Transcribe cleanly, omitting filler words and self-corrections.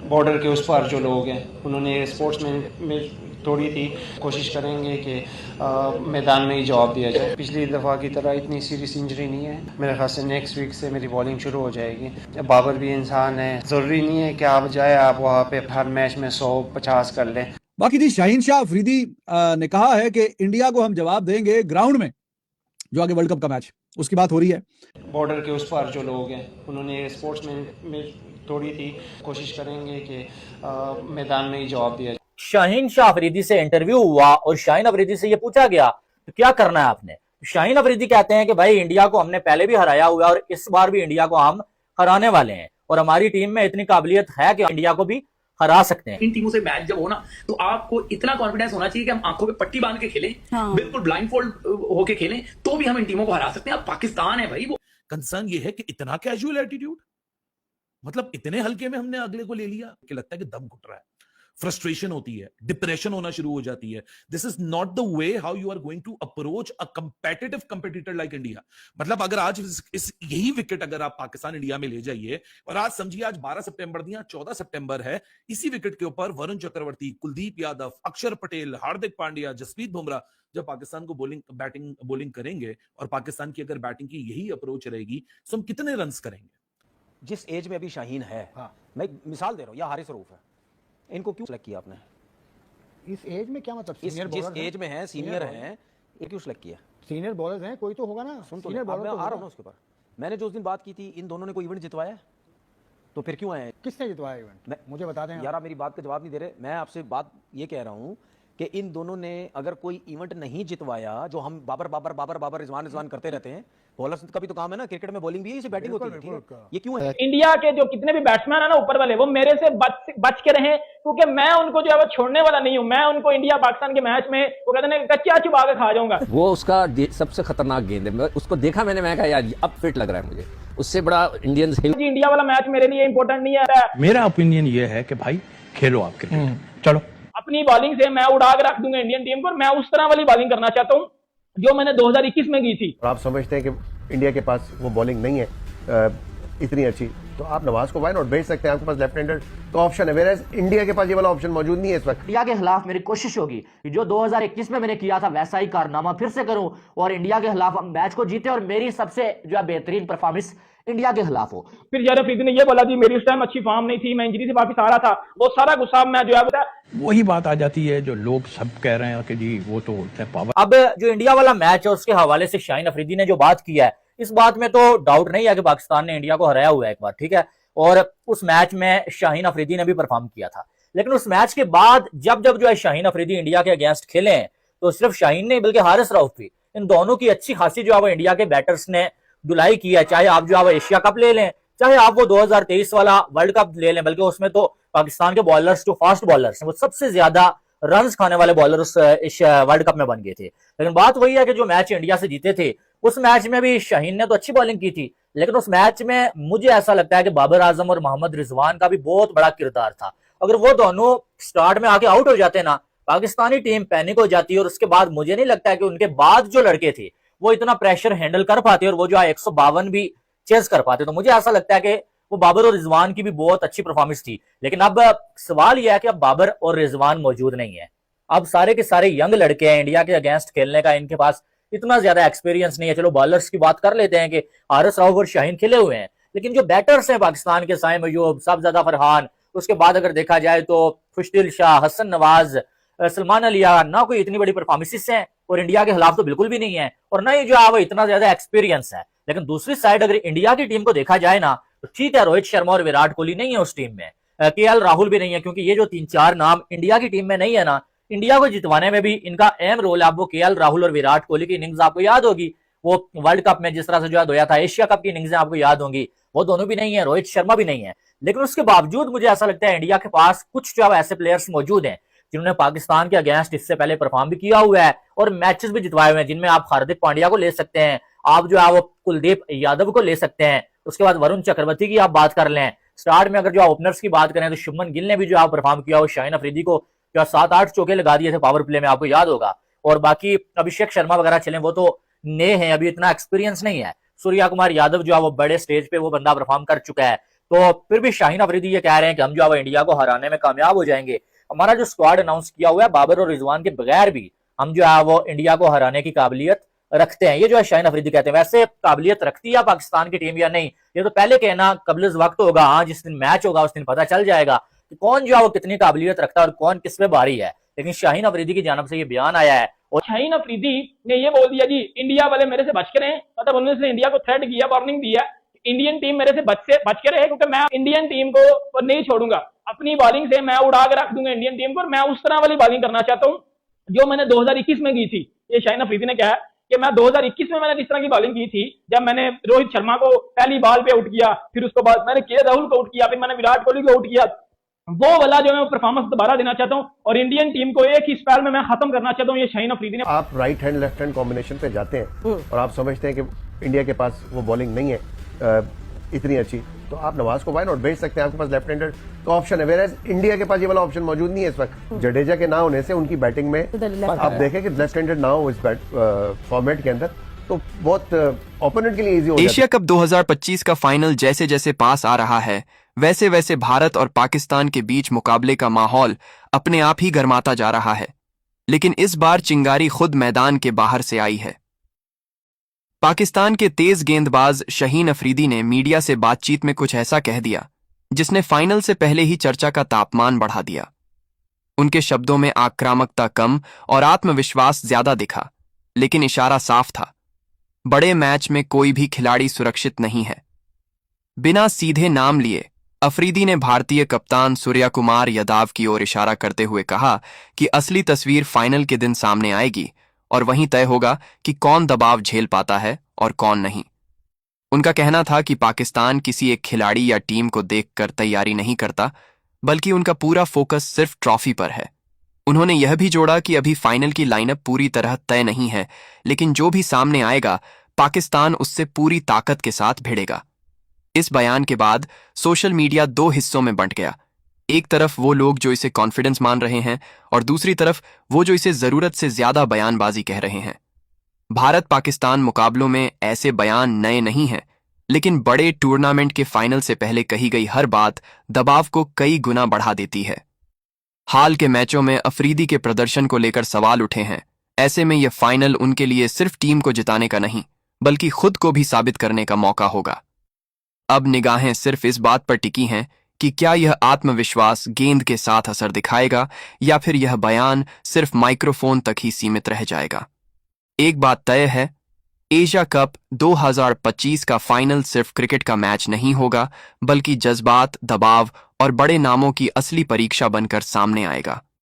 Border के उस पार जो लोग हैं उन्होंने स्पोर्ट्समैन में थोड़ी थी, कोशिश करेंगे कि मैदान में ही जवाब दिया जाए। पिछली दफ़ा की तरह इतनी सीरियस इंजरी नहीं है, मेरे ख्याल से नेक्स्ट वीक से मेरी बॉलिंग शुरू हो जाएगी। बाबर भी इंसान है, ज़रूरी नहीं है कि आप जाए आप वहाँ पे हर मैच में 100-50 कर लें। बाकी जी शाहीन शाह अफरीदी ने कहा है कि इंडिया को हम जवाब देंगे ग्राउंड में, जो आगे वर्ल्ड कप का मैच उसकी बात हो रही है। बॉर्डर के उस पार जो लोग हैं उन्होंने स्पोर्ट्समैन में थोड़ी थी, कोशिश करेंगे कि मैदान में ही जवाब दिया जाए। शाहीन शाह अफरीदी से इंटरव्यू हुआ और शाहीन अफरीदी से ये पूछा गया तो क्या करना है आपने। शाहीन अफरीदी कहते हैं कि भाई इंडिया को हमने पहले भी हराया हुआ है और इस बार भी इंडिया को हम हराने वाले हैं और हमारी टीम में इतनी काबिलियत है कि इंडिया को भी हरा सकते हैं। इन टीमों से मैच जब हो ना तो आपको इतना कॉन्फिडेंस होना चाहिए कि हम आंखों पे पट्टी बांध के खेलें, बिल्कुल ब्लाइंड फोल्ड होके खेलें, तो भी हम इन टीमों को हरा सकते हैं। अब पाकिस्तान है भाई। वो कंसर्न ये है कि इतना कैजुअल एटीट्यूड, मतलब इतने हल्के में हमने अगले को ले लिया कि लगता है कि दम घुट रहा है, फ्रस्ट्रेशन होती है, डिप्रेशन होना शुरू हो जाती है। This is not the way how you are going to approach a competitive competitor like India. मतलब अगर आज इस यही विकेट अगर आप पाकिस्तान इंडिया में ले जाइए और आज समझिए आज 12 सितंबर दिया 14 सितंबर है, इसी विकेट के ऊपर वरुण चक्रवर्ती, कुलदीप यादव, अक्षर पटेल, हार्दिक पांड्या, जसप्रीत बुमराह जब पाकिस्तान को बॉलिंग करेंगे और पाकिस्तान की अगर बैटिंग की यही अप्रोच रहेगी तो हम कितने रन करेंगे। जिस एज में अभी शाहीन है, मैं मिसाल दे रहा हूं, या हारिस रऊफ है, इनको क्यों सेलेक्ट किया आपने? इस एज में क्या मतलब? जिस एज में है, सीनियर हैं, ये क्यों सेलेक्ट किया? सीनियर बॉलर्स हैं, कोई तो होगा ना। सुन तो सीनियर बॉलर मैं आ रहा हूं ना उसके ऊपर। मैंने जो उस दिन बात की थी, इन दोनों ने कोई इवेंट जितवाया है? तो फिर क्यों आए हैं? किसने जितवाया इवेंट? मुझे बता दें यार। आप मेरी बात का जवाब नहीं दे रहे। मैं आपसे बात ये कह रहा हूं कि इन दोनों ने अगर कोई इवेंट नहीं जितवाया, जो हम बाबर रिजवान करते रहते हैं, बॉलर्स का भी तो काम है ना, क्रिकेट में बॉलिंग भी है, इसे बैटिंग होती है, ठीक है? ये क्यों है? इंडिया के जो कितने भी बैट्समैन है ना ऊपर वाले, वो मेरे से बच के रहे, क्योंकि मैं उनको जो है वो छोड़ने वाला नहीं हूं। मैं उनको इंडिया पाकिस्तान के मैच में वो कहते हैं कच्चा चुबा के खा जाऊंगा। वो उसका सबसे खतरनाक गेंद है। उसको देखा मैंने, मैं कहा यार अब फिट लग रहा है मुझे, उससे बड़ा इंडियन इंडिया वाला मैच मेरे लिए इंपॉर्टेंट नहीं है। मेरा ओपिनियन ये है कि भाई खेलो आप क्रिकेट, चलो। अपनी बॉलिंग से मैं उड़ा के रख दूंगा इंडियन टीम पर। मैं उस तरह वाली बॉलिंग करना चाहता हूं जो मैंने 2021 में की थी। आप समझते हैं कि इंडिया के पास वो बॉलिंग नहीं है इतनी अच्छी, तो आप नवाज को वाई नॉट भेज सकते हैं, आपके पास लेफ्ट हैंडर का ऑप्शन है, वेयर इंडिया के पास ये वाला ऑप्शन मौजूद नहीं है इस वक्त। इंडिया के खिलाफ मेरी कोशिश होगी कि जो 2021 में मैंने किया था वैसा ही कारनामा फिर से करूं और इंडिया के खिलाफ हम मैच को जीते और मेरी सबसे जो है बेहतरीन परफॉर्मेंस इंडिया के खिलाफ हो। फिर यार अफरीदी ने ये बोला कि मेरी उस टाइम अच्छी फॉर्म नहीं थी, मैं इंजरी से वापस आ रहा था, वो सारा गुस्सा मैं जो है वही बात आ जाती है जो लोग सब कह रहे हैं कि जी वो तो पावर। अब जो इंडिया वाला मैच है उसके हवाले से शाहीन अफरीदी ने जो बात किया है, इस बात में तो डाउट नहीं है कि पाकिस्तान ने इंडिया को हराया हुआ है एक बार, ठीक है, और उस मैच में शाहीन अफरीदी ने भी परफॉर्म किया था। लेकिन उस मैच के बाद जब जो है शाहीन अफरीदी इंडिया के अगेंस्ट खेले हैं, तो सिर्फ शाहीन नहीं बल्कि हारिस रऊफ भी, इन दोनों की अच्छी खासी जो है वो इंडिया के बैटर्स ने धुलाई की है। चाहे आप जो है वो एशिया कप ले लें, चाहे आप वो 2023 वाला वर्ल्ड कप ले लें, बल्कि उसमें तो पाकिस्तान के बॉलर्स जो फास्ट बॉलर्स हैं वो सबसे ज्यादा रन्स खाने वाले बॉलर्स इस वर्ल्ड कप में बन गए थे। लेकिन बात वही है कि जो मैच इंडिया से जीते थे उस मैच में भी शाहीन ने तो अच्छी बॉलिंग की थी, लेकिन उस मैच में मुझे ऐसा लगता है कि बाबर आजम और मोहम्मद रिजवान का भी बहुत बड़ा किरदार था। अगर वो दोनों स्टार्ट में आके आउट हो जाते ना, पाकिस्तानी टीम पैनिक हो जाती है और उसके बाद मुझे नहीं लगता है कि उनके बाद जो लड़के थे वो इतना प्रेशर हैंडल कर पाते और वो जो 152 भी चेस कर पाते। तो मुझे ऐसा लगता है कि वो बाबर और रिजवान की भी बहुत अच्छी परफॉर्मेंस थी। लेकिन अब सवाल यह है कि अब बाबर और रिजवान मौजूद नहीं है। अब सारे के सारे यंग लड़के हैं, इंडिया के अगेंस्ट खेलने का इनके पास इतना ज्यादा एक्सपीरियंस नहीं है। चलो बॉलर्स की बात कर लेते हैं कि हारिस रऊफ और शाहीन खेले हुए हैं, लेकिन जो बैटर्स हैं पाकिस्तान के साए मयूब, सबज़दा फरहान, उसके बाद अगर देखा जाए तो खुशदिल शाह, हसन नवाज, सलमान अलिया, ना कोई इतनी बड़ी परफॉर्मेंसेस हैं और इंडिया के खिलाफ तो बिल्कुल भी नहीं है, और ना ही जो है वो इतना ज्यादा एक्सपीरियंस है। लेकिन दूसरी साइड अगर इंडिया की टीम को देखा जाए ना, तो ठीक है, रोहित शर्मा और विराट कोहली नहीं है उस टीम में, केएल राहुल भी नहीं है, क्योंकि ये जो 3-4 नाम इंडिया की टीम में नहीं है ना, इंडिया को जितवाने में भी इनका अहम रोल है। अब वो केएल राहुल और विराट कोहली की इनिंग्स आपको याद होगी, वो वर्ल्ड कप में जिस तरह से जो है धोया था, एशिया कप की इनिंग्स आपको याद होंगी, वो दोनों भी नहीं है, रोहित शर्मा भी नहीं है। लेकिन उसके बावजूद मुझे ऐसा लगता है इंडिया के पास कुछ जो है ऐसे प्लेयर्स मौजूद हैं जिन्होंने पाकिस्तान के अगेंस्ट इससे पहले परफॉर्म भी किया हुआ है और मैचेस भी जितवाए हुए हैं, जिनमें आप हार्दिक पांड्या को ले सकते हैं, आप जो है वो कुलदीप यादव को ले सकते हैं, उसके बाद वरुण चक्रवर्ती की आप बात कर लें। स्टार्ट में अगर जो ओपनर्स की बात करें तो शुभमन गिल ने भी जो है परफॉर्म किया, शाहीन अफरीदी को जो 7-8 चौके लगा दिए थे पावर प्ले में, आपको याद होगा। और बाकी अभिषेक शर्मा वगैरह चले, वो तो नए हैं, अभी इतना एक्सपीरियंस नहीं है। सूर्या कुमार यादव जो है वो बड़े स्टेज पे वो बंदा परफॉर्म कर चुका है। तो फिर भी शाहीन अफरीदी ये कह रहे हैं कि हम जो है इंडिया को हराने में कामयाब हो जाएंगे। हमारा जो स्क्वाड अनाउंस किया हुआ है, बाबर और रिजवान के बगैर भी हम जो है वो इंडिया को हराने की काबिलियत रखते हैं। ये जो है शाहीन अफरीदी कहते हैं। वैसे काबिलियत रखती है पाकिस्तान की टीम या नहीं, ये तो पहले कहना कबल वक्त होगा। हाँ, जिस दिन मैच होगा उस दिन पता चल जाएगा कि कौन जो है वो कितनी काबिलियत रखता है और कौन किस पे भारी है। लेकिन शाहीन अफरीदी की जानब से ये बयान आया है और शाहीन अफरीदी ने ये बोल दिया जी इंडिया वाले मेरे से बच के रहे, मतलब उन्होंने इंडिया को थ्रेट किया, वार्निंग दिया, इंडियन टीम मेरे से बच के रहे, क्योंकि मैं इंडियन टीम को नहीं छोड़ूंगा, अपनी बॉलिंग से मैं उड़ा के रख दूंगा इंडियन टीम को, और मैं उस तरह वाली बॉलिंग करना चाहता हूं जो मैंने 2021 में की थी। ये शाहीन अफरीदी ने कहा कि मैं 2021 में मैंने जिस तरह की बॉलिंग की थी, जब मैंने रोहित शर्मा को पहली बॉल पे आउट किया, फिर उसके बाद मैंने के राहुल को आउट किया, फिर मैंने विराट कोहली को आउट किया, वो वाला जो मैं परफॉर्मेंस दोबारा देना चाहता हूं और इंडियन टीम को एक ही स्पेल में मैं खत्म करना चाहता हूं। ये शाहीन अफरीदी ने। आप right hand left hand combination पे जाते हैं और आप समझते हैं कि इंडिया के पास वो बॉलिंग नहीं है इतनी अच्छी, तो आप नवाज को वाई नॉट भेज सकते हैं, आपके पास लेफ्ट हैंडर का ऑप्शन है। वेयर इंडिया के पास ये वाला ऑप्शन मौजूद नहीं है इस वक्त। जडेजा के ना होने से उनकी बैटिंग में आप देखें कि लेफ्ट हैंडर ना हो इस फॉर्मेट के अंदर, तो बहुत ओपोनेंट के लिए इजी हो जाता है। एशिया कप 2025 का फाइनल जैसे जैसे पास आ रहा है, वैसे वैसे भारत और पाकिस्तान के बीच मुकाबले का माहौल अपने आप ही गर्माता जा रहा है। लेकिन इस बार चिंगारी खुद मैदान के बाहर से आई है। पाकिस्तान के तेज गेंदबाज शाहीन अफरीदी ने मीडिया से बातचीत में कुछ ऐसा कह दिया जिसने फाइनल से पहले ही चर्चा का तापमान बढ़ा दिया। उनके शब्दों में आक्रामकता कम और आत्मविश्वास ज्यादा दिखा, लेकिन इशारा साफ था, बड़े मैच में कोई भी खिलाड़ी सुरक्षित नहीं है। बिना सीधे नाम लिए अफरीदी ने भारतीय कप्तान सूर्यकुमार यादव की ओर इशारा करते हुए कहा कि असली तस्वीर फाइनल के दिन सामने आएगी और वहीं तय होगा कि कौन दबाव झेल पाता है और कौन नहीं। उनका कहना था कि पाकिस्तान किसी एक खिलाड़ी या टीम को देखकर तैयारी नहीं करता, बल्कि उनका पूरा फोकस सिर्फ ट्रॉफी पर है। उन्होंने यह भी जोड़ा कि अभी फाइनल की लाइनअप पूरी तरह तय नहीं है, लेकिन जो भी सामने आएगा पाकिस्तान उससे पूरी ताकत के साथ भिड़ेगा। इस बयान के बाद सोशल मीडिया दो हिस्सों में बंट गया। एक तरफ वो लोग जो इसे कॉन्फिडेंस मान रहे हैं और दूसरी तरफ वो जो इसे जरूरत से ज्यादा बयानबाजी कह रहे हैं। भारत पाकिस्तान मुकाबलों में ऐसे बयान नए नहीं हैं, लेकिन बड़े टूर्नामेंट के फाइनल से पहले कही गई हर बात दबाव को कई गुना बढ़ा देती है। हाल के मैचों में अफरीदी के प्रदर्शन को लेकर सवाल उठे हैं। ऐसे में यह फाइनल उनके लिए सिर्फ टीम को जिताने का नहीं, बल्कि खुद को भी साबित करने का मौका होगा। अब निगाहें सिर्फ इस बात पर टिकी हैं कि क्या यह आत्मविश्वास गेंद के साथ असर दिखाएगा या फिर यह बयान सिर्फ माइक्रोफोन तक ही सीमित रह जाएगा। एक बात तय है, एशिया कप 2025 का फाइनल सिर्फ क्रिकेट का मैच नहीं होगा, बल्कि जज्बात, दबाव और बड़े नामों की असली परीक्षा बनकर सामने आएगा।